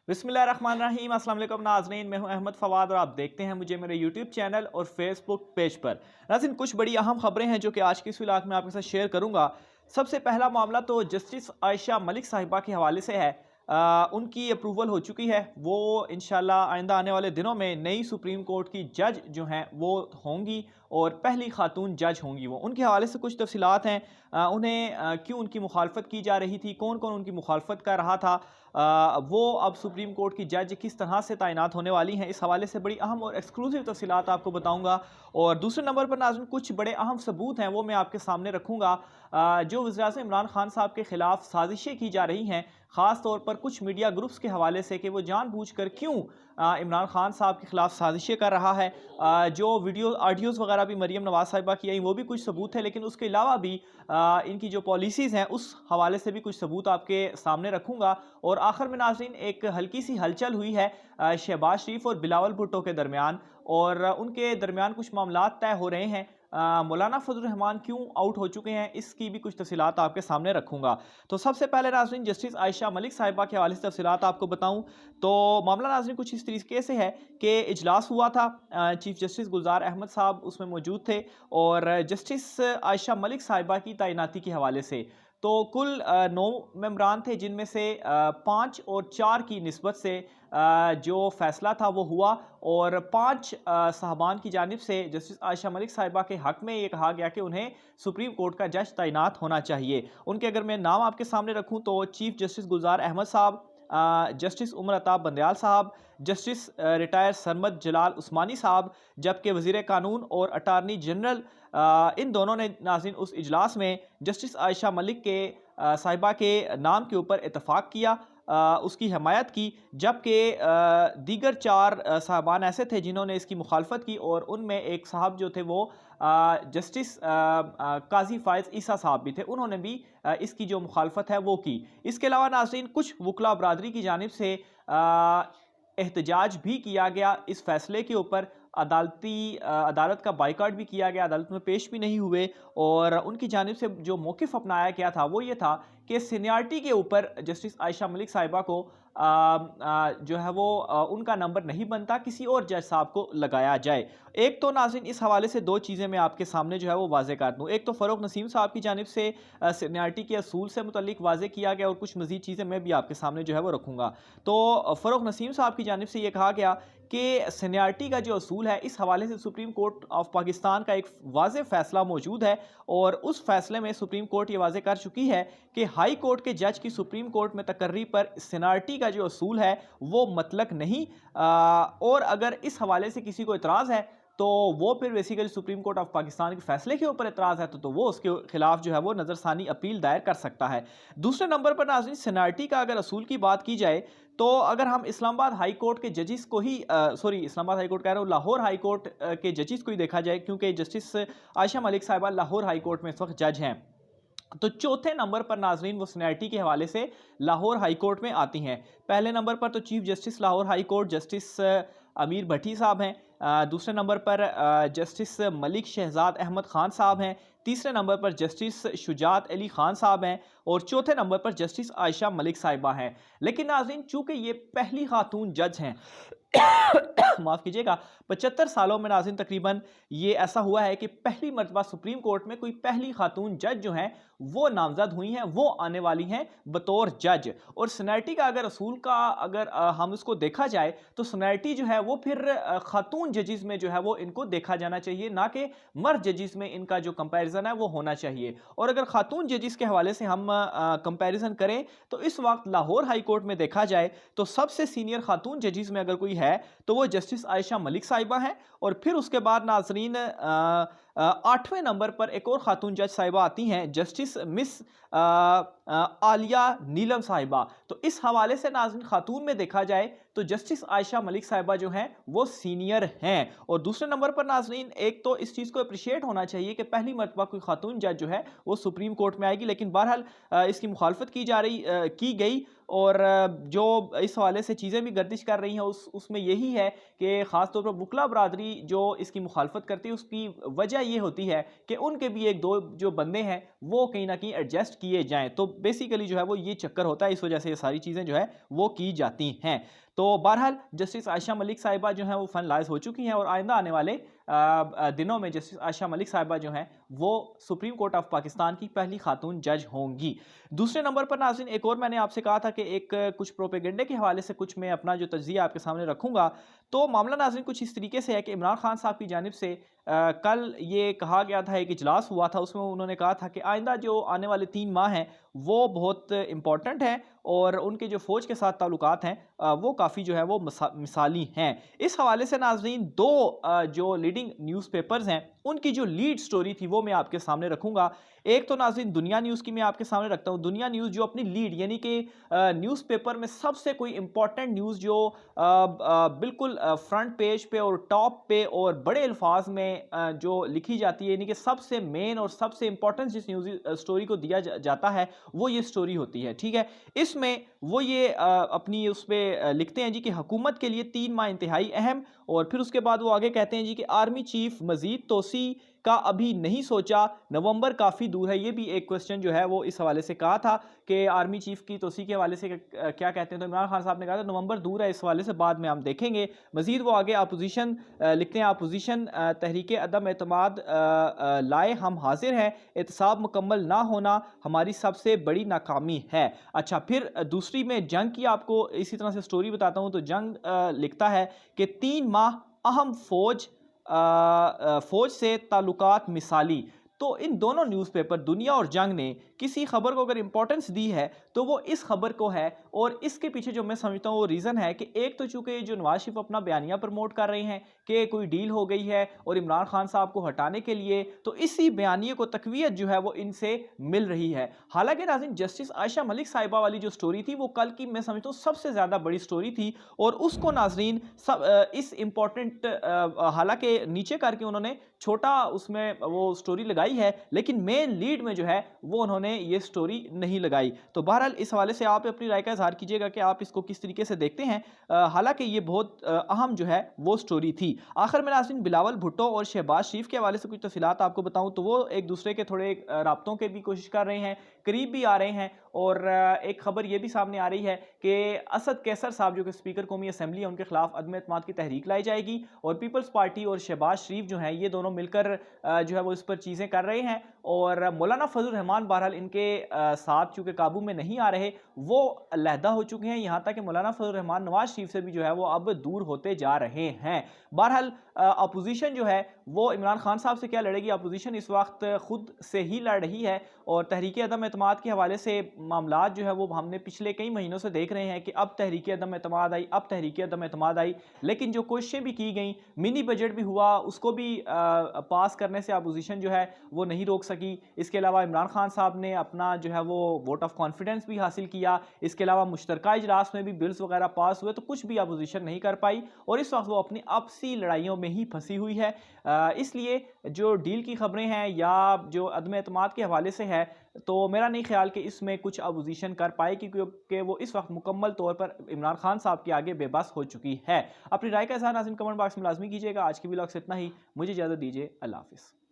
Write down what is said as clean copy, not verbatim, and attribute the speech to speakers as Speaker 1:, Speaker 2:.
Speaker 1: बिस्मिल्लाहिर्रहमानिर्रहीम अस्सलाम वालेकुम नाज़रीन, मैं हूं अहमद फवाद और आप देखते हैं मुझे मेरे यूट्यूब चैनल और फेसबुक पेज पर। नाज़रीन, कुछ बड़ी अहम खबरें हैं जो कि आज की इस व्लॉग में आपके साथ शेयर करूंगा। सबसे पहला मामला तो जस्टिस आयशा मलिक साहिबा के हवाले से है। उनकी अप्रूवल हो चुकी है। वो इंशाल्लाह आइंदा आने वाले दिनों में नई सुप्रीम कोर्ट की जज जो हैं वो होंगी और पहली खातून जज होंगी। वो उनके हवाले से कुछ तफसीलात हैं। उन्हें क्यों उनकी मुखालफत की जा रही थी, कौन कौन उनकी मुखालफत कर रहा था, वो अब सुप्रीम कोर्ट की जज किस तरह से तैनात होने वाली हैं, इस हवाले से बड़ी अहम और एक्सक्लूसिव तफसीलात आपको बताऊंगा। और दूसरे नंबर पर नाज़रीन कुछ बड़े अहम सबूत हैं वो मैं आपके सामने रखूंगा। जो वज़ीर-ए-आज़म इमरान खान साहब के खिलाफ साजिशें की जा रही हैं, ख़ास तौर पर कुछ मीडिया ग्रुप्स के हवाले से कि वो जानबूझकर क्यों इमरान खान साहब के खिलाफ साजिशें कर रहा है। जो वीडियो ऑडियोज़ वगैरह भी मरीम नवाज़ साहिबा की आई वो भी कुछ सबूत है, लेकिन उसके अलावा भी इनकी जो पॉलिसीज़ हैं उस हवाले से भी कुछ सबूत आपके सामने रखूँगा। और आखिर में नाज़रीन एक हल्की सी हलचल हुई है शहबाज शरीफ और बिलावल भुट्टो के दरमियान, और उनके दरमियान कुछ मामलात तय हो रहे हैं। मौलाना फजल रहमान क्यों आउट हो चुके हैं, इसकी भी कुछ तफसीलात आपके सामने रखूँगा। तो सबसे पहले नाज़रीन जस्टिस आयशा मलिक साहिबा के हवाले से तफसीलात आपको बताऊँ तो मामला नाज़रीन कुछ इस तरीके से है कि इजलास हुआ था। चीफ जस्टिस गुलजार अहमद साहब उसमें मौजूद थे और जस्टिस आयशा मलिक साहिबा की तैनाती के हवाले से तो कुल 9 मेंबरान थे, जिनमें से 5 और 4 की निस्बत से जो फैसला था वो हुआ। और 5 साहबान की जानिब से जस्टिस आयशा मलिक साहिबा के हक़ में ये कहा गया कि उन्हें सुप्रीम कोर्ट का जज तैनात होना चाहिए। उनके अगर मैं नाम आपके सामने रखूँ तो चीफ जस्टिस गुलजार अहमद साहब, जस्टिस उमर अताब बंदयाल साहब, जस्टिस रिटायर सरमद जलाल उस्मानी साहब, जबकि वज़ीर कानून और अटारनी जनरल इन दोनों ने नाज़रीन उस इजलास में जस्टिस आयशा मलिक के साहिबा के नाम के ऊपर इतफ़ाक़ किया, उसकी हमायत की। जबकि दीगर 4 साहबान ऐसे थे जिन्होंने इसकी मुखालफत की, और उनमें एक साहब जो थे वो जस्टिस काज़ी फ़ाइज़ ईसा साहब भी थे, उन्होंने भी इसकी जो मुखालफत है वो की। इसके अलावा नाज़रीन कुछ वकला बरादरी की जानिब से एहतजाज भी किया गया इस फैसले के ऊपर। अदालत का बाइकआउट भी किया गया, अदालत में पेश भी नहीं हुए। और उनकी जानिब से जो मौक़िफ़ अपनाया गया था वो ये था कि सीनियरिटी के ऊपर जस्टिस आयशा मलिक साहिबा को जो है वो उनका नंबर नहीं बनता, किसी और जज साहब को लगाया जाए। एक तो नाज़रीन इस हवाले से 2 चीज़ें मैं आपके सामने जो है वो वाज़ेह कर दूँ। एक तो फ़ारूक नसीम साहब की जानिब से सीनियरिटी के असूल से मुतल्लिक़ वाज़ेह किया गया, और कुछ मज़ीद चीज़ें मैं भी आपके सामने जो है वो रखूँगा। तो फ़ारूक नसीम साहब की जानिब से ये कहा गया कि सीनियरिटी का जो असूल है, इस हवाले से सुप्रीम कोर्ट ऑफ पाकिस्तान का एक वाज़ेह फ़ैसला मौजूद है, और उस फ़ैसले में सुप्रीम कोर्ट ये वाज़ेह कर चुकी है कि हाई कोर्ट के जज की सुप्रीम कोर्ट में तकर्री पर सीनियरिटी का जो असूल है वो मतलब नहीं। और अगर इस हवाले से किसी को इतराज़ है तो वो फिर basically supreme court of Pakistan के फैसले के ऊपर एतराज़ है तो वो उसके खिलाफ जो है वो नज़रसानी अपील दायर कर सकता है। दूसरे नंबर पर नाज़रीन सीनियरिटी का अगर असूल की बात की जाए तो अगर हम इस्लामाबाद हाई कोर्ट के जजिस को ही इस्लामाबाद हाई कोर्ट कह रहा हूँ, लाहौर हाई कोर्ट के जजिस को ही देखा जाए, क्योंकि जस्टिस आयशा मलिक साहिबा लाहौर हाई कोर्ट में इस वक्त जज हैं, तो चौथे नंबर पर नाज़रीन वो सीनियरिटी के हवाले से लाहौर हाई कोर्ट में आती हैं। पहले नंबर पर तो chief justice Lahore high court justice अमीर भट्टी साहब हैं। दूसरे नंबर पर जस्टिस मलिक शहजाद अहमद ख़ान साहब हैं। तीसरे नंबर पर जस्टिस शुजात अली ख़ान साहब हैं, और चौथे नंबर पर जस्टिस आयशा मलिक साहिबा हैं। लेकिन नाज़रीन चूँकि ये पहली खातून जज हैं माफ़ कीजिएगा, 75 सालों में नाज़रीन तकरीबन ये ऐसा हुआ है कि पहली मर्तबा सुप्रीम कोर्ट में कोई पहली खातून जज जो हैं वो नामज़द हुई हैं, वो आने वाली हैं बतौर जज। और सीनियरिटी का अगर असूल का अगर हम इसको देखा जाए तो सीनियरिटी जो है वो फिर खातून जजिस में जो है वो इनको देखा जाना चाहिए, ना कि मर्द जजिस में इनका जो कंपैरिजन है वो होना चाहिए। और अगर खातून जजिस के हवाले से हम कंपैरिजन करें तो इस वक्त लाहौर हाई कोर्ट में देखा जाए तो सबसे सीनियर खातून जजिस में अगर कोई है तो वो जस्टिस आयशा मलिक साहिबा हैं। और फिर उसके बाद नाज़रीन 8वें नंबर पर एक और खातून जज साहिबा आती हैं, जस्टिस मिस आलिया नीलम साहिबा। तो इस हवाले से नाज़रीन खातून में देखा जाए तो जस्टिस आयशा मलिक साहिबा जो हैं वो सीनियर हैं। और दूसरे नंबर पर नाज़रीन एक तो इस चीज़ को अप्रिशिएट होना चाहिए कि पहली मर्तबा कोई खातून जज जो है वो सुप्रीम कोर्ट में आएगी, लेकिन बहरहाल इसकी मुखालफत की गई और जो इस हवाले से चीज़ें भी गर्दिश कर रही हैं उसमें यही है कि ख़ास तौर पर बुकला बरादरी जो इसकी मुखालफत करती है, उसकी वजह ये होती है कि उनके भी एक दो जो बंदे हैं वो कहीं ना कहीं एडजस्ट किए जाएं। तो बेसिकली जो है वो ये चक्कर होता है, इस वजह से ये सारी चीज़ें जो है वो की जाती हैं। तो बहरहाल जस्टिस आयशा मलिक साहिबा जो हैं वो फाइनलाइज हो चुकी हैं और आइंदा आने वाले दिनों में जस्टिस आयशा मलिक साहिबा जो हैं वो सुप्रीम कोर्ट ऑफ पाकिस्तान की पहली खातून जज होंगी। दूसरे नंबर पर नाज़रीन एक और मैंने आपसे कहा था कि एक कुछ प्रोपेगेंडे के हवाले से कुछ मैं अपना जो तज्ज़िया आपके सामने रखूंगा। तो मामला नाज़रीन कुछ इस तरीके से है कि इमरान खान साहब की जानिब से कल ये कहा गया था, एक इजलास हुआ था, उसमें उन्होंने कहा था कि आइंदा जो आने वाले 3 माह हैं वो बहुत इंपॉर्टेंट हैं और उनके जो फ़ौज के साथ ताल्लुकात हैं वो काफ़ी जो है वो मिसाली हैं। इस हवाले से नाज़रीन दो जो लीडिंग न्यूज़पेपर्स हैं उनकी जो लीड स्टोरी थी वो मैं आपके सामने रखूंगा। एक तो नाज़रीन दुनिया न्यूज़ की मैं आपके सामने रखता हूँ। दुनिया न्यूज़ जो अपनी लीड यानी कि न्यूज़पेपर में सबसे कोई इंपॉर्टेंट न्यूज़ जो बिल्कुल फ्रंट पेज पे और टॉप पे और बड़े अल्फाज में जो लिखी जाती है, यानी कि सबसे मेन और सबसे इंपॉर्टेंट जिस न्यूज़ स्टोरी को दिया जाता है वो ये स्टोरी होती है, ठीक है। इसमें वो ये अपनी उस पे लिखते हैं जी कि हुकूमत के लिए 3 माह इंतहाई अहम, और फिर उसके बाद वो आगे कहते हैं जी कि आर्मी चीफ मजीद तोसी का अभी नहीं सोचा, नवंबर काफ़ी दूर है। ये भी एक क्वेश्चन जो है वो इस हवाले से कहा था कि आर्मी चीफ की तोसी के हवाले से क्या कहते हैं, तो इमरान खान साहब ने कहा था नवंबर दूर है, इस हवाले से बाद में हम देखेंगे। मजीद वो आगे अपोजिशन लिखते हैं, अपोजिशन तहरीक अदम एतमाद लाए हम हाजिर हैं, एहतसाब मुकम्मल ना होना हमारी सबसे बड़ी नाकामी है। अच्छा, फिर दूसरी में जंग की आपको इसी तरह से स्टोरी बताता हूँ। तो जंग लिखता है कि 3 माह अहम फौज से ताल्लुकात मिसाली। तो इन दोनों न्यूज़पेपर दुनिया और जंग ने किसी खबर को अगर इंपॉर्टेंस दी है तो वो इस खबर को है, और इसके पीछे जो मैं समझता हूँ वो रीज़न है कि एक तो चूंकि जो नवाज शरीफ अपना बयानिया प्रमोट कर रहे हैं कि कोई डील हो गई है और इमरान खान साहब को हटाने के लिए, तो इसी बयानिए को तकवीयत जो है वो इनसे मिल रही है। हालांकि नाज़रीन जस्टिस आयशा मलिक साहिबा वाली जो स्टोरी थी वो कल की मैं समझता हूँ सबसे ज़्यादा बड़ी स्टोरी थी, और उसको नाज़रीन इस इंपॉर्टेंट हालांकि नीचे करके उन्होंने छोटा उसमें वो स्टोरी लगाई है, लेकिन मेन लीड में जो है वो उन्होंने ये स्टोरी नहीं लगाई। तो बहरहाल इस हवाले से आप अपनी राय का इजहार कीजिएगा कि आप इसको किस तरीके से देखते हैं। हालांकि ये बहुत अहम जो है वो स्टोरी थी। आखिर में नाज़रीन बिलावल भुट्टो और शहबाज शरीफ के हवाले से कुछ तफसीलात आपको बताऊं तो वो एक दूसरे के थोड़े राब्तों के भी कोशिश कर रहे हैं, करीब भी आ रहे हैं, और एक खबर ये भी सामने आ रही है कि असद कैसर साहब जो कि स्पीकर कौमी असम्बली है उनके खिलाफ अदम एतमाद की तहरीक लाई जाएगी, और पीपल्स पार्टी और शहबाज शरीफ जो है ये दोनों मिलकर जो है वो इस पर चीज़ें कर रहे हैं, और मौलाना फजल रहमान बहरहाल इनके साथ चूंकि काबू में नहीं आ रहे वो अलहदा हो चुके हैं। यहाँ तक कि मौलाना फजल रहमान नवाज शरीफ से भी जो है वो अब दूर होते जा रहे हैं। बहरहाल अपोजिशन जो है वो इमरान खान साहब से क्या लड़ेगी, अपोजिशन इस वक्त खुद से ही लड़ रही है, और तहरीक अदम एतमाद के हवाले से मामलात जो है वो हमने पिछले कई महीनों से देख रहे हैं कि अब तहरीक अदम एतमाद आई, अब तहरीक अदम एतमाद आई, लेकिन जो कोशिशें भी की गई, मिनी बजट भी हुआ, उसको भी पास करने से अपोजिशन जो है वो नहीं रोक सकी। इसके अलावा इमरान खान साहब ने अपना जो है वो वोट ऑफ कॉन्फिडेंस भी हासिल किया, इसके अलावा मुश्तरका इजलास में भी बिल्स वगैरह पास हुए, तो कुछ भी अपोजिशन नहीं कर पाई, और इस वक्त वो अपनी आपसी लड़ाइयों में ही फंसी हुई है। इसलिए जो डील की खबरें हैं या जो अदम एतमाद के हवाले से है, तो मेरा नहीं ख्याल कि इसमें कुछ अपोजिशन कर पाएगी, क्योंकि वो इस वक्त मुकम्मल तौर पर इमरान खान साहब के आगे बेबस हो चुकी है। अपनी राय का इज़हार नाज़रीन कमेंट बॉक्स में लाजमी कीजिएगा। आज की व्लॉग से इतना ही, मुझे इजाज़त दीजिए, अल्लाह हाफिज़।